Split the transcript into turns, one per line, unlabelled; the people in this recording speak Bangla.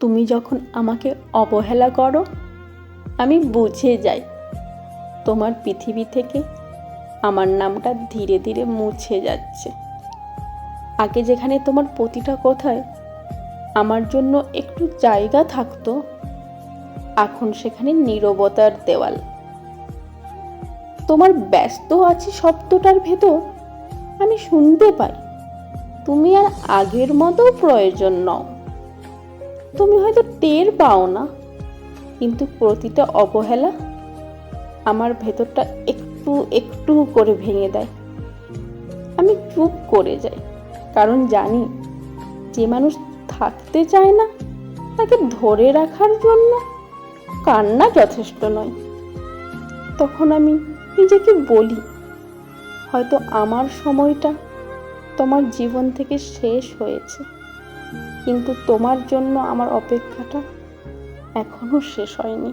তুমি যখন আমাকে অবহেলা করো, আমি বুঝে যাই তোমার পৃথিবী থেকে আমার নামটা ধীরে ধীরে মুছে যাচ্ছে। আগে যেখানে তোমার প্রতিটা কথায় আমার জন্য একটু জায়গা থাকতো, এখন সেখানে নীরবতার দেওয়াল। তোমার ব্যস্ত আছি শব্দটার ভেতর আমি শুনতে পাই তুমি আর আগের মতো প্রয়োজন নও। তুমি হয়তো টের পাও না, কিন্তু প্রতিটা অবহেলা আমার ভেতরটা একটু একটু করে ভেঙে দেয়। আমি চুপ করে যাই, কারণ জানি যে মানুষ থাকতে চায় না তাকে ধরে রাখার জন্য কান্না যথেষ্ট নয়। তখন আমি নিজেকে বলি, হয়তো আমার সময়টা তোমার জীবন থেকে শেষ হয়েছে, কিন্তু তোমার জন্য আমার অপেক্ষাটা এখনো শেষ হয়নি।